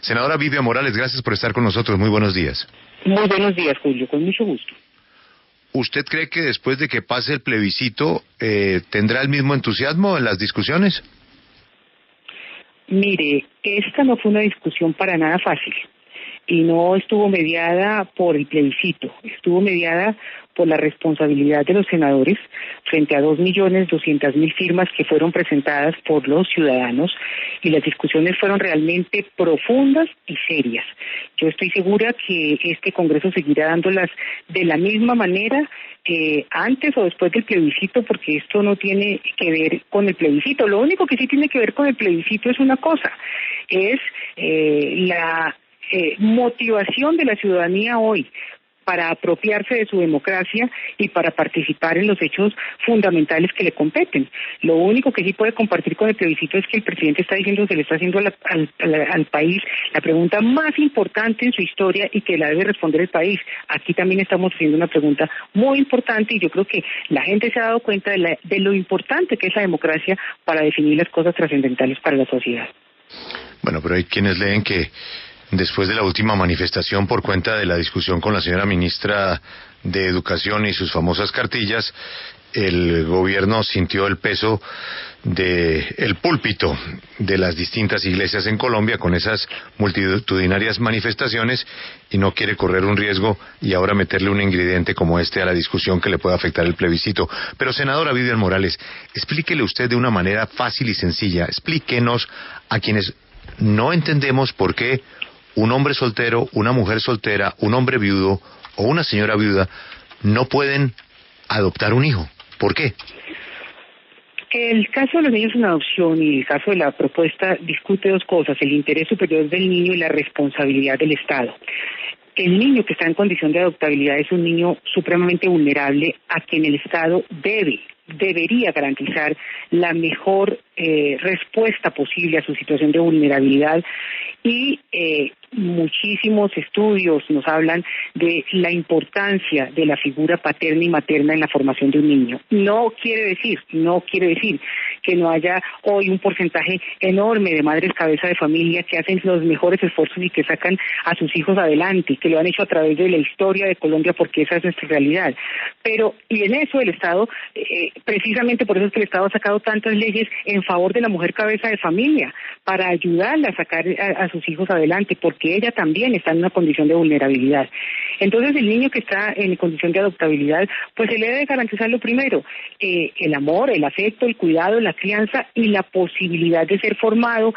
Senadora Vivian Morales, gracias por estar con nosotros. Muy buenos días. Muy buenos días, Julio, con mucho gusto. ¿Usted cree que después de que pase el plebiscito tendrá el mismo entusiasmo en las discusiones? Mire, esta no fue una discusión para nada fácil y no estuvo mediada por el plebiscito, estuvo mediada por la responsabilidad de los senadores frente a 2.200.000 firmas que fueron presentadas por los ciudadanos, y las discusiones fueron realmente profundas y serias. Yo estoy segura que este Congreso seguirá dándolas de la misma manera antes o después del plebiscito, porque esto no tiene que ver con el plebiscito. Lo único que sí tiene que ver con el plebiscito es una cosa, es la motivación de la ciudadanía hoy para apropiarse de su democracia y para participar en los hechos fundamentales que le competen. Lo único que sí puede compartir con el plebiscito es que el presidente está diciendo que le está haciendo al país la pregunta más importante en su historia y que la debe responder el país. Aquí también estamos haciendo una pregunta muy importante, y yo creo que la gente se ha dado cuenta de lo importante que es la democracia para definir las cosas trascendentales para la sociedad. Bueno, pero hay quienes leen que después de la última manifestación por cuenta de la discusión con la señora ministra de Educación y sus famosas cartillas, el gobierno sintió el peso del púlpito de las distintas iglesias en Colombia con esas multitudinarias manifestaciones y no quiere correr un riesgo y ahora meterle un ingrediente como este a la discusión que le pueda afectar el plebiscito. Pero, senadora Vivian Morales, explíquele usted de una manera fácil y sencilla, explíquenos a quienes no entendemos por qué un hombre soltero, una mujer soltera, un hombre viudo o una señora viuda no pueden adoptar un hijo. ¿Por qué? El caso de los niños en adopción y el caso de la propuesta discute dos cosas: el interés superior del niño y la responsabilidad del Estado. El niño que está en condición de adoptabilidad es un niño supremamente vulnerable a quien el Estado debería garantizar la mejor respuesta posible a su situación de vulnerabilidad, y muchísimos estudios nos hablan de la importancia de la figura paterna y materna en la formación de un niño. No quiere decir que no haya hoy un porcentaje enorme de madres cabeza de familia que hacen los mejores esfuerzos y que sacan a sus hijos adelante, que lo han hecho a través de la historia de Colombia, porque esa es nuestra realidad. Pero, y en eso el Estado, precisamente por eso es que el Estado ha sacado tantas leyes en favor de la mujer cabeza de familia, para ayudarla a sacar a sus hijos adelante, porque ella también está en una condición de vulnerabilidad. Entonces, el niño que está en condición de adoptabilidad, pues se le debe garantizar lo primero: el amor, el afecto, el cuidado, la crianza y la posibilidad de ser formado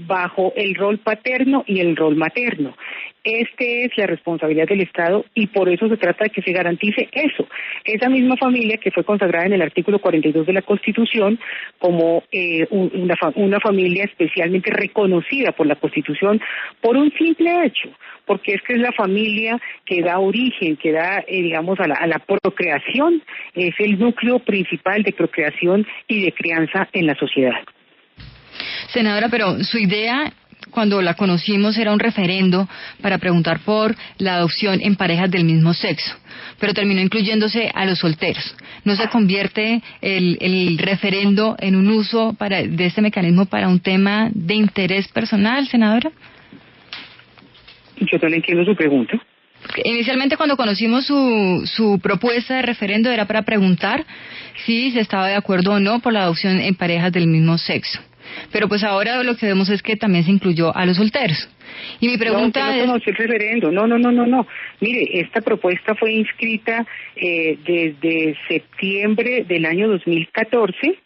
bajo el rol paterno y el rol materno. Esta es la responsabilidad del Estado, y por eso se trata de que se garantice eso. Esa misma familia que fue consagrada en el artículo 42 de la Constitución como una familia especialmente reconocida por la Constitución por un simple hecho, porque es que es la familia que da origen, que da, digamos, a la procreación, es el núcleo principal de procreación y de crianza en la sociedad. Senadora, pero su idea, cuando la conocimos, era un referendo para preguntar por la adopción en parejas del mismo sexo, pero terminó incluyéndose a los solteros. ¿No se convierte el referendo en un uso de este mecanismo para un tema de interés personal, senadora? Yo no le entiendo su pregunta. Inicialmente, cuando conocimos su propuesta de referendo, era para preguntar si se estaba de acuerdo o no por la adopción en parejas del mismo sexo. Pero pues ahora lo que vemos es que también se incluyó a los solteros. Y mi pregunta no conoció el referendo. No. Mire, esta propuesta fue inscrita desde septiembre del año 2014.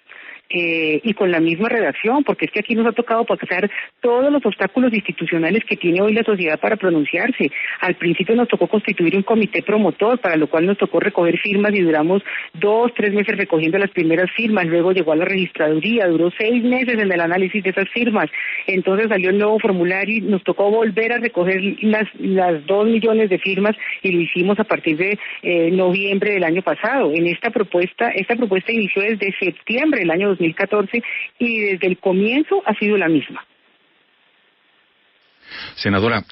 Y con la misma redacción, porque es que aquí nos ha tocado pasar todos los obstáculos institucionales que tiene hoy la sociedad para pronunciarse. Al principio nos tocó constituir un comité promotor, para lo cual nos tocó recoger firmas y duramos 2-3 meses recogiendo las primeras firmas. Luego llegó a la registraduría, duró 6 meses en el análisis de esas firmas. Entonces salió el nuevo formulario y nos tocó volver a recoger las 2 millones de firmas, y lo hicimos a partir de noviembre del año pasado. Esta propuesta inició desde septiembre del año 2014 y desde el comienzo ha sido la misma. Senadora,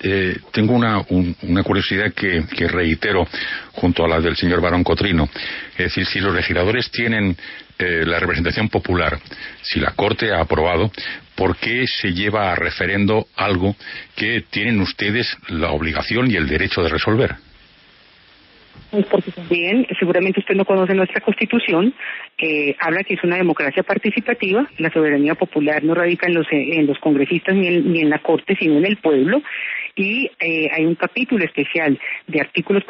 tengo una curiosidad que reitero junto a la del señor Barón Cotrino. Es decir, si los legisladores tienen la representación popular, si la Corte ha aprobado, ¿por qué se lleva a referendo algo que tienen ustedes la obligación y el derecho de resolver? Porque también, seguramente usted no conoce nuestra Constitución, habla que es una democracia participativa, la soberanía popular no radica en los congresistas ni en la Corte, sino en el pueblo, y hay un capítulo especial de artículos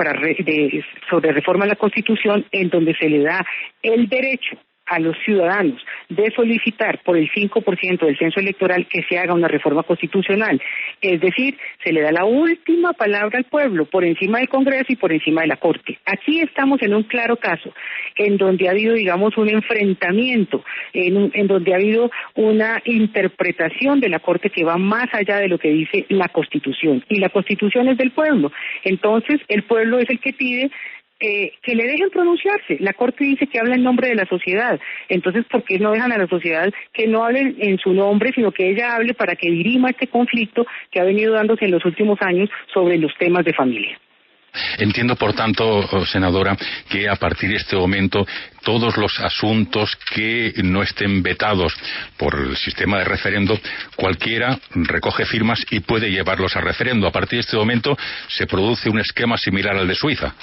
sobre reforma a la Constitución en donde se le da el derecho a los ciudadanos de solicitar por el 5% del censo electoral que se haga una reforma constitucional. Es decir, se le da la última palabra al pueblo, por encima del Congreso y por encima de la Corte. Aquí estamos en un claro caso, en donde ha habido, digamos, un enfrentamiento, en donde ha habido una interpretación de la Corte que va más allá de lo que dice la Constitución. Y la Constitución es del pueblo. Entonces, el pueblo es el que pide que le dejen pronunciarse. La Corte dice que habla en nombre de la sociedad. Entonces, ¿por qué no dejan a la sociedad que no hable en su nombre, sino que ella hable para que dirima este conflicto que ha venido dándose en los últimos años sobre los temas de familia? Entiendo, por tanto, senadora, que a partir de este momento todos los asuntos que no estén vetados por el sistema de referendo, cualquiera recoge firmas y puede llevarlos a referendo. A partir de este momento se produce un esquema similar al de Suiza.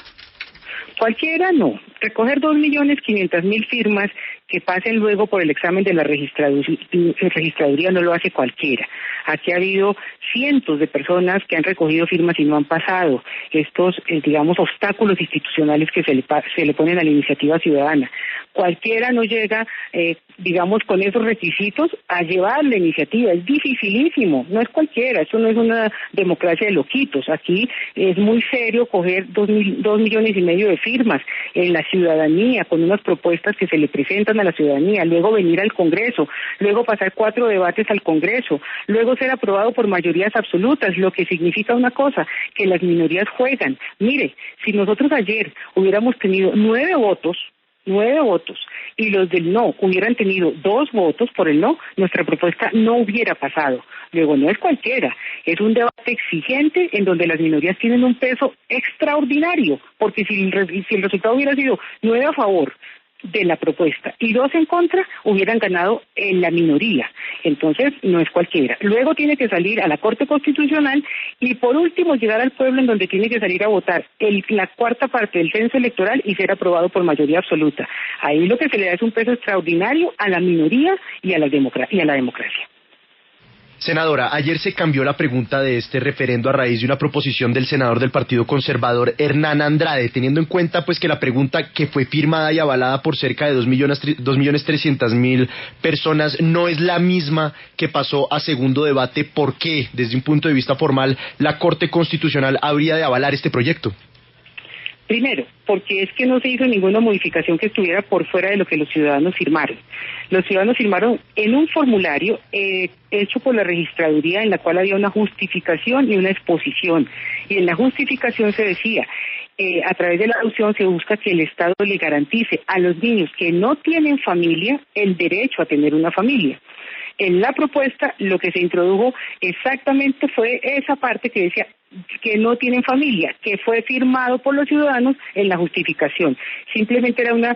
Cualquiera no. Recoger 2.500.000 firmas que pasen luego por el examen de la registraduría no lo hace cualquiera. Aquí ha habido cientos de personas que han recogido firmas y no han pasado estos, digamos, obstáculos institucionales que se le ponen a la iniciativa ciudadana. Cualquiera no llega, digamos, con esos requisitos a llevar la iniciativa. Es dificilísimo, no es cualquiera. Esto no es una democracia de loquitos. Aquí es muy serio coger 2,5 millones de firmas en la ciudadanía, con unas propuestas que se le presentan a la ciudadanía, luego venir al Congreso, luego pasar 4 debates al Congreso, luego ser aprobado por mayorías absolutas, lo que significa una cosa, que las minorías juegan. Mire, si nosotros ayer hubiéramos tenido 9 votos, y los del no hubieran tenido 2 votos por el no, nuestra propuesta no hubiera pasado. Luego, no es cualquiera, es un debate exigente en donde las minorías tienen un peso extraordinario, porque si el resultado hubiera sido 9 a favor de la propuesta y 2 en contra, hubieran ganado en la minoría. Entonces, no es cualquiera. Luego tiene que salir a la Corte Constitucional y, por último, llegar al pueblo, en donde tiene que salir a votar la 4ª parte del censo electoral y ser aprobado por mayoría absoluta. Ahí lo que se le da es un peso extraordinario a la minoría y a la democracia. Senadora, ayer se cambió la pregunta de este referendo a raíz de una proposición del senador del Partido Conservador, Hernán Andrade, teniendo en cuenta pues que la pregunta, que fue firmada y avalada por cerca de 2.300.000 personas, no es la misma que pasó a segundo debate. ¿Por qué, desde un punto de vista formal, la Corte Constitucional habría de avalar este proyecto? Primero, porque es que no se hizo ninguna modificación que estuviera por fuera de lo que los ciudadanos firmaron. Los ciudadanos firmaron en un formulario hecho por la registraduría, en la cual había una justificación y una exposición. Y en la justificación se decía, a través de la adopción se busca que el Estado le garantice a los niños que no tienen familia el derecho a tener una familia. En la propuesta lo que se introdujo exactamente fue esa parte que decía que no tienen familia, que fue firmado por los ciudadanos en la justificación. Simplemente era una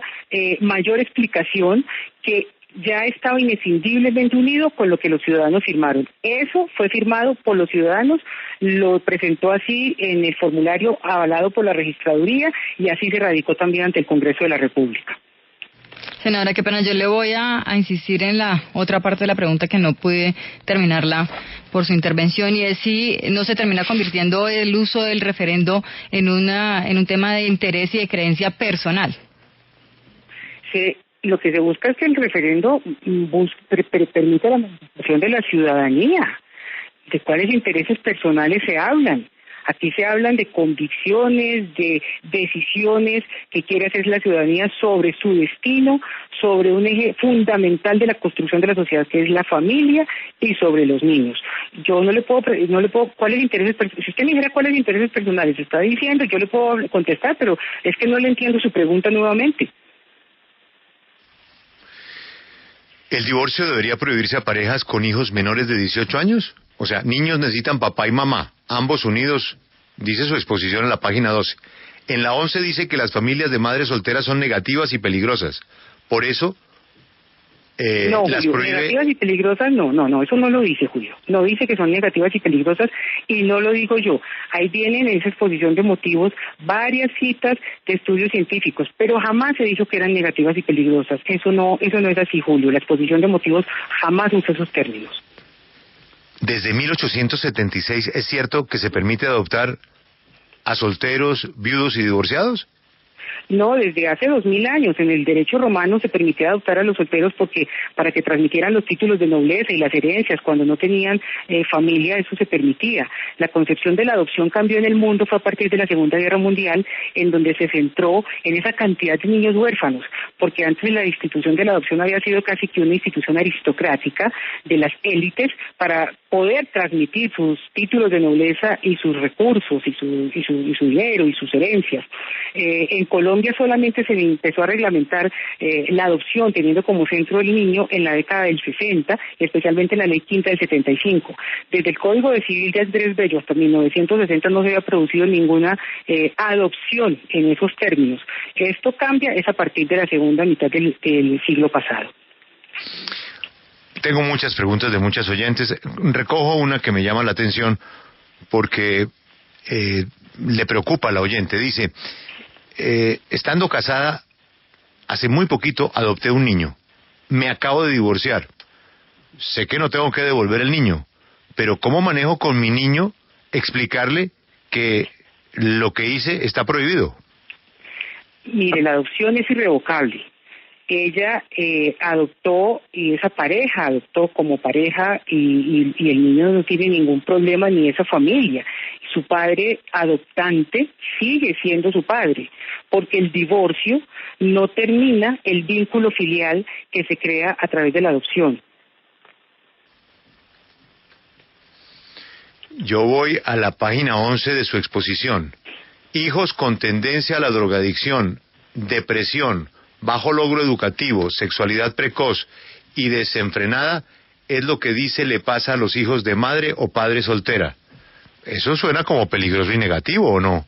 mayor explicación que ya estaba inescindiblemente unido con lo que los ciudadanos firmaron. Eso fue firmado por los ciudadanos, lo presentó así en el formulario avalado por la registraduría y así se radicó también ante el Congreso de la República. Senadora, qué pena, yo le voy a insistir en la otra parte de la pregunta que no pude terminarla por su intervención, y es si no se termina convirtiendo el uso del referendo en un tema de interés y de creencia personal. Lo que se busca es que el referendo permita la manifestación de la ciudadanía, de cuáles intereses personales se hablan. Aquí se hablan de convicciones, de decisiones que quiere hacer la ciudadanía sobre su destino, sobre un eje fundamental de la construcción de la sociedad, que es la familia, y sobre los niños. Yo no le puedo, ¿cuáles intereses? Si usted me dijera cuáles intereses personales está diciendo, yo le puedo contestar, pero es que no le entiendo su pregunta nuevamente. ¿El divorcio debería prohibirse a parejas con hijos menores de 18 años? O sea, niños necesitan papá y mamá, ambos unidos, dice su exposición en la página 12. En la 11 dice que las familias de madres solteras son negativas y peligrosas. Por eso no, las Julio, prohíbe... negativas y peligrosas no, eso no lo dice Julio, no dice que son negativas y peligrosas y no lo digo yo, ahí vienen en esa exposición de motivos varias citas de estudios científicos, pero jamás se dijo que eran negativas y peligrosas, eso no es así Julio, la exposición de motivos jamás usa esos términos. Desde 1876, ¿es cierto que se permite adoptar a solteros, viudos y divorciados? No, desde hace 2000 años en el derecho romano se permitía adoptar a los solteros porque para que transmitieran los títulos de nobleza y las herencias cuando no tenían familia, eso se permitía. La concepción de la adopción cambió en el mundo fue a partir de la Segunda Guerra Mundial, en donde se centró en esa cantidad de niños huérfanos, porque antes la institución de la adopción había sido casi que una institución aristocrática de las élites para poder transmitir sus títulos de nobleza y sus recursos y su dinero y sus herencias. En Colombia solamente se empezó a reglamentar la adopción teniendo como centro el niño en la década del 60, especialmente en la Ley Quinta del 75. Desde el Código de Civil de Andrés Bello hasta 1960 no se había producido ninguna adopción en esos términos. Esto cambia es a partir de la segunda mitad del siglo pasado. Tengo muchas preguntas de muchas oyentes. Recojo una que me llama la atención porque le preocupa a la oyente. Dice, estando casada, hace muy poquito adopté un niño. Me acabo de divorciar. Sé que no tengo que devolver el niño, pero ¿cómo manejo con mi niño explicarle que lo que hice está prohibido? Mire, la adopción es irrevocable. Ella adoptó y esa pareja adoptó como pareja y el niño no tiene ningún problema ni esa familia. Su padre adoptante sigue siendo su padre, porque el divorcio no termina el vínculo filial que se crea a través de la adopción. Yo voy a la página 11 de su exposición. Hijos con tendencia a la drogadicción, depresión, bajo logro educativo, sexualidad precoz y desenfrenada es lo que dice le pasa a los hijos de madre o padre soltera. Eso suena como peligroso y negativo, ¿o no?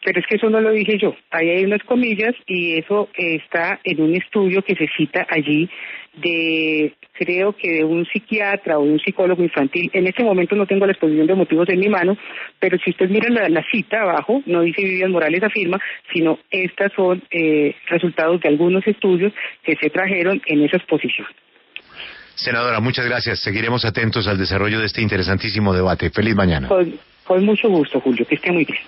Pero es que eso no lo dije yo. Ahí hay unas comillas y eso está en un estudio que se cita allí creo que de un psiquiatra o de un psicólogo infantil. En este momento no tengo la exposición de motivos en mi mano, pero si usted mira la cita abajo, no dice Vivian Morales afirma, sino estas son resultados de algunos estudios que se trajeron en esa exposición. Senadora, muchas gracias. Seguiremos atentos al desarrollo de este interesantísimo debate. Feliz mañana. Con mucho gusto, Julio. Que esté muy bien.